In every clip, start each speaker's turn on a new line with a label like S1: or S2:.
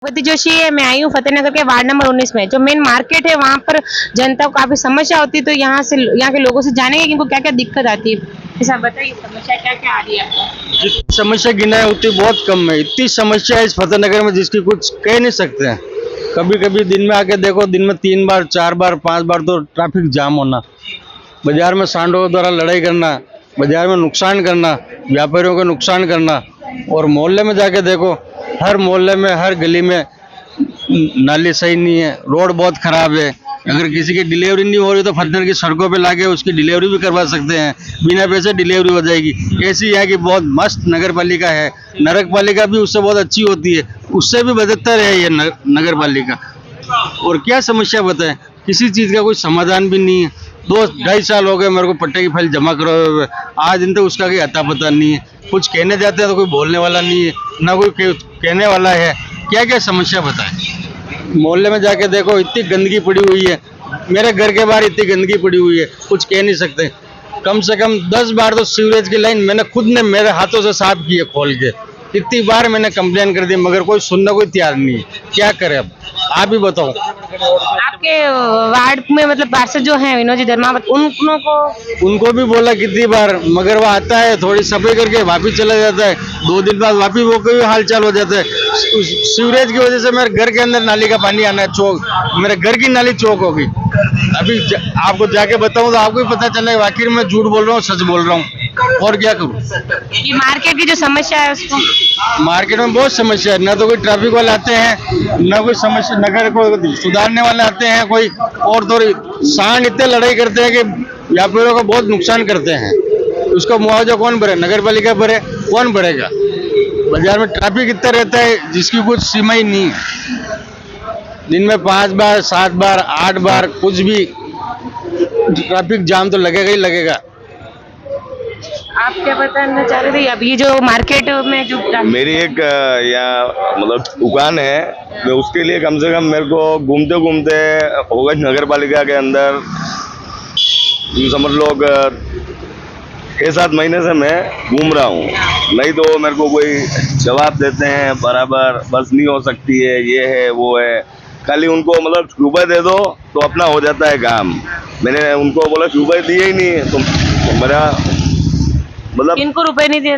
S1: भगवती जोशी है। मैं आई हूँ फतेहनगर के वार्ड नंबर 19 में। जो मेन मार्केट है वहाँ पर जनता को काफी समस्या होती है, तो यहाँ के लोगों से जानेंगे कि इनको क्या क्या दिक्कत आती है। ऐसा बताइए, समस्या क्या क्या आ रही है आपको?
S2: जितनी समस्या गिनाए उतनी बहुत कम है। इतनी समस्या है इस फतेहनगर में जिसकी कुछ कह नहीं सकते हैं। कभी कभी दिन में आके देखो, दिन में 3 बार 4 बार 5 बार तो ट्रैफिक जाम होना, बाजार में सांडों द्वारा लड़ाई करना, बाजार में नुकसान करना, व्यापारियों को नुकसान करना। और मोहल्ले में जाके देखो, हर मोहल्ले में हर गली में नाली सही नहीं है, रोड बहुत खराब है। अगर किसी की डिलीवरी नहीं हो रही तो फतेहनगर की सड़कों पे लाके उसकी डिलीवरी भी करवा सकते हैं, बिना पैसे डिलीवरी हो जाएगी। ऐसी यहाँ की बहुत मस्त नगर पालिका है। नगर पालिका भी उससे बहुत अच्छी होती है, उससे भी बदतर है ये नगर पालिका। और क्या समस्या बताएं, किसी चीज़ का कोई समाधान भी नहीं है। 2-2.5 साल हो गए मेरे को पट्टे की फाइल जमा करवाए हुए, आज दिन तक उसका कोई अता पता नहीं है। कुछ कहने जाते हैं तो कोई बोलने वाला नहीं है, ना कोई कहने वाला है। क्या क्या समस्या बताएं। मोहल्ले में जाके देखो, इतनी गंदगी पड़ी हुई है। मेरे घर के बाहर इतनी गंदगी पड़ी हुई है, कुछ कह नहीं सकते। कम से कम 10 बार तो सीवरेज की लाइन मैंने खुद ने मेरे हाथों से साफ की है खोल के। इतनी बार मैंने कंप्लेन कर दी, मगर कोई सुनने कोई तैयार नहीं है। क्या करें अब, आप ही बताओ।
S1: आपके वार्ड में मतलब पार्षद जो है विनोद जी धर्मावत,
S2: उनको भी बोला कितनी बार, मगर वो आता है, थोड़ी सफाई करके वापिस चला जाता है। 2 दिन बाद वापिस वो कोई हाल चाल हो जाता है। सीवरेज की वजह से मेरे घर के अंदर नाली का पानी आना है, चौक, मेरे घर की नाली चौक होगी। अभी आपको जाके बताऊं तो आपको भी पता चलेगा आखिर मैं झूठ बोल रहा हूँ सच बोल रहा हूँ। और क्या करूँ।
S1: ये मार्केट की जो समस्या है उसको,
S2: मार्केट में बहुत समस्या है, ना तो कोई ट्रैफिक वाले आते हैं, ना कोई समस्या नगर को सुधारने वाले आते हैं कोई। और तो सांड इतने लड़ाई करते हैं कि व्यापारियों को बहुत नुकसान करते हैं। उसका मुआवजा कौन भरे, नगर पालिका भरे, कौन भरेगा। बाजार में ट्रैफिक इतना रहता है जिसकी कुछ सीमा ही नहीं है। दिन में 5 बार 7 बार 8 बार कुछ भी ट्रैफिक जाम तो लगेगा ही लगेगा।
S1: आप क्या बताना चाह रहे थे? अब ये जो मार्केट में जो
S3: मेरी एक यहाँ मतलब दुकान है, मैं उसके लिए कम से कम मेरे को घूमते घूमते होगा नगर पालिका के अंदर समझ लो 6-7 महीने से मैं घूम रहा हूँ। नहीं तो मेरे को कोई जवाब देते हैं बराबर, बस नहीं हो सकती है, ये है वो है। खाली उनको मतलब रुपए दे दो तो अपना हो जाता है काम। मैंने उनको बोला रुपए दिए ही नहीं तो मेरा मतलब
S1: इनको रुपए नहीं दिए,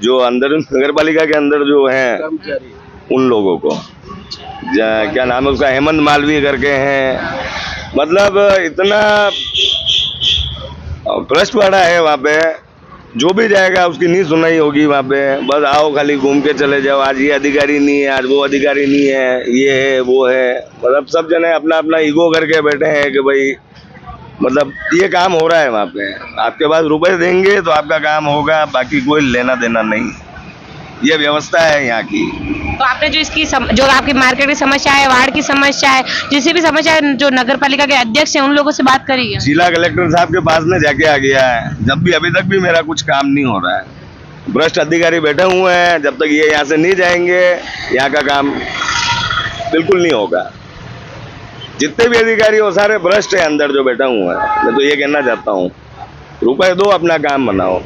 S3: जो अंदर नगर पालिका के अंदर जो है उन लोगों को, क्या नाम है उसका, हेमंत मालवीय करके हैं। मतलब इतना भ्रष्ट पड़ा है वहाँ पे, जो भी जाएगा उसकी नहीं सुनाई होगी वहाँ पे। बस आओ खाली घूम के चले जाओ, आज ये अधिकारी नहीं है, आज वो अधिकारी नहीं है, ये है वो है। मतलब सब जने अपना अपना ईगो करके बैठे हैं कि भाई मतलब ये काम हो रहा है वहाँ पे। आपके पास रुपए देंगे तो आपका काम होगा, बाकी कोई लेना देना नहीं। ये व्यवस्था है यहाँ की।
S1: तो आपने जो जो आपकी मार्केट की समस्या है, वार्ड की समस्या है, जिसे भी समस्या है, जो नगर पालिका के अध्यक्ष हैं उन लोगों से बात करी है?
S3: जिला कलेक्टर साहब के पास में जाके आ गया है, जब भी अभी तक भी मेरा कुछ काम नहीं हो रहा है। भ्रष्ट अधिकारी बैठे हुए हैं, जब तक ये यहाँ से नहीं जाएंगे यहाँ का काम बिल्कुल नहीं होगा। जितने भी अधिकारी हो सारे भ्रष्ट है अंदर जो बैठा हुआ है। मैं तो ये कहना चाहता हूँ, रुपए दो अपना काम बनाओ।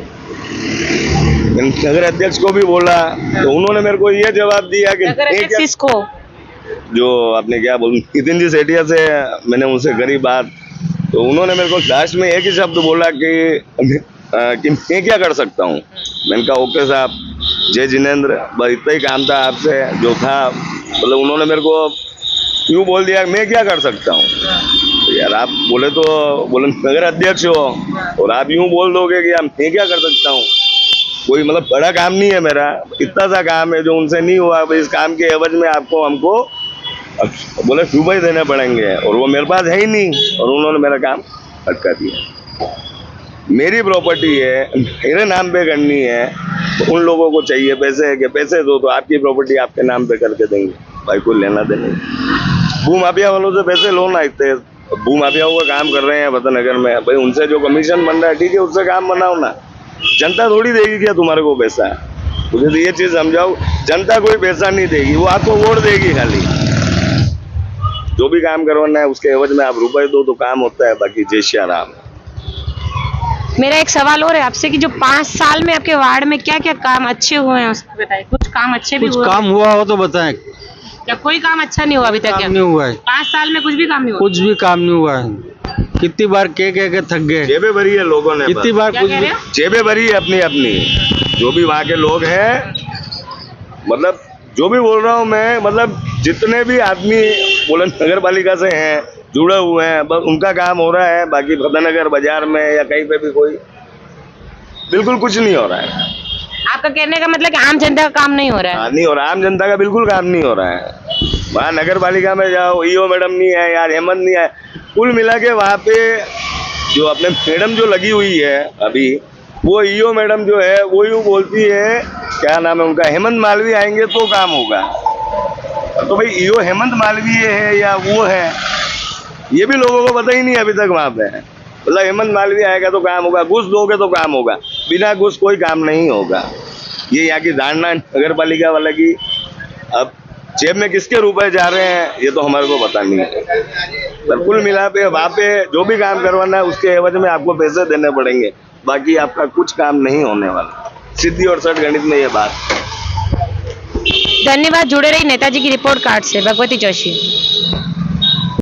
S3: नगर अध्यक्ष को भी बोला तो उन्होंने मेरे को ये जवाब दिया कि
S1: नगर अध्यक्ष किसको?
S3: जो आपने क्या बोल नितिन जी सेठिया से मैंने उनसे करी बात, तो उन्होंने मेरे को लास्ट में एक ही शब्द बोला कि मैं क्या कर सकता हूँ। मैंने कहा ओके साहब, जय जिनेंद्र, बस इतना ही काम था आपसे जो था। मतलब उन्होंने मेरे को यूँ बोल दिया मैं क्या कर सकता हूँ। तो यार आप बोले नगर अध्यक्ष हो और आप यूँ बोल दोगे कि मैं क्या कर सकता हूँ। कोई मतलब बड़ा काम नहीं है मेरा, इतना सा काम है जो उनसे नहीं हुआ। इस काम के एवज में आपको हमको बोले रुपए देने पड़ेंगे और वो मेरे पास है ही नहीं, और उन्होंने मेरा काम अटका दिया। मेरी प्रॉपर्टी है, मेरे नाम पे करनी है, तो उन लोगों को चाहिए पैसे कि पैसे दो तो आपकी प्रॉपर्टी आपके नाम पे करके देंगे। भाई कोई लेना देना। भू माफिया वालों से पैसे लो ना, इतने भू माफियाओं का काम कर रहे हैं फतेहनगर में। भाई उनसे जो कमीशन बन रहा है ठीक है, उससे काम बनाओ ना। जनता थोड़ी देगी क्या तुम्हारे को पैसा। मुझे तो ये चीज समझाओ, जनता कोई पैसा नहीं देगी, वो आपको वोट देगी। खाली जो भी काम करवाना है उसके एवज में आप रुपए दो तो काम होता है, बाकी जय श्री राम।
S1: मेरा एक सवाल और है आपसे कि जो 5 साल में आपके वार्ड में क्या क्या काम अच्छे हुए हैं उसको बताइए। कुछ काम अच्छे भी
S2: कुछ
S1: हुए?
S2: काम हुआ हो तो बताएं।
S1: क्या कोई काम अच्छा नहीं हुआ अभी तक?
S2: काम
S1: क्या
S2: नहीं हुआ है,
S1: 5 साल में कुछ भी काम नहीं हुआ?
S2: कुछ भी काम नहीं हुआ है। कितनी बार कह के थक गए,
S3: जेबें भरी है लोगों ने,
S2: कितनी बार
S1: क्या
S2: कुछ
S1: कह
S2: भी
S1: रहे हो?
S3: जेबें भरी है अपनी अपनी, जो भी वहाँ के लोग हैं, मतलब जो भी बोल रहा हूँ मैं, मतलब जितने भी आदमी बुलंद नगर पालिका से हैं, जुड़े हुए हैं, बस उनका काम हो रहा है। बाकी फतेहनगर बाजार में या कहीं पे भी कोई बिल्कुल कुछ नहीं हो रहा है।
S1: आपका कहने का मतलब कि आम जनता का काम नहीं हो रहा है?
S3: हाँ, नहीं हो रहा, आम जनता का बिल्कुल काम नहीं हो रहा है। वहाँ नगर पालिका में जाओ, ईओ मैडम नहीं है यार, हेमंत नहीं है, कुल मिला के वहाँ पे जो अपने मैडम जो लगी हुई है अभी, वो ईओ मैडम जो है वो यूँ बोलती है, क्या नाम है उनका, हेमंत मालवीय आएंगे तो काम होगा। तो भाई ईओ हेमंत मालवीय है या वो है, ये भी लोगों को पता ही नहीं अभी तक वहाँ पे। मतलब हेमंत मालवीय आएगा तो काम होगा, घूस दोगे तो काम होगा, बिना घूस कोई काम नहीं होगा। ये यहाँ की धारणा नगर पालिका वाले की। अब जेब में किसके रुपए जा रहे हैं ये तो हमारे को पता नहीं है, पर कुल मिला पे वहाँ पे जो भी काम करवाना है उसके एवज में आपको पैसे देने पड़ेंगे, बाकी आपका कुछ काम नहीं होने वाला। सीधी और सट गणित में ये बात है।
S1: धन्यवाद। जुड़े रही नेताजी की रिपोर्ट कार्ड से भगवती जोशी।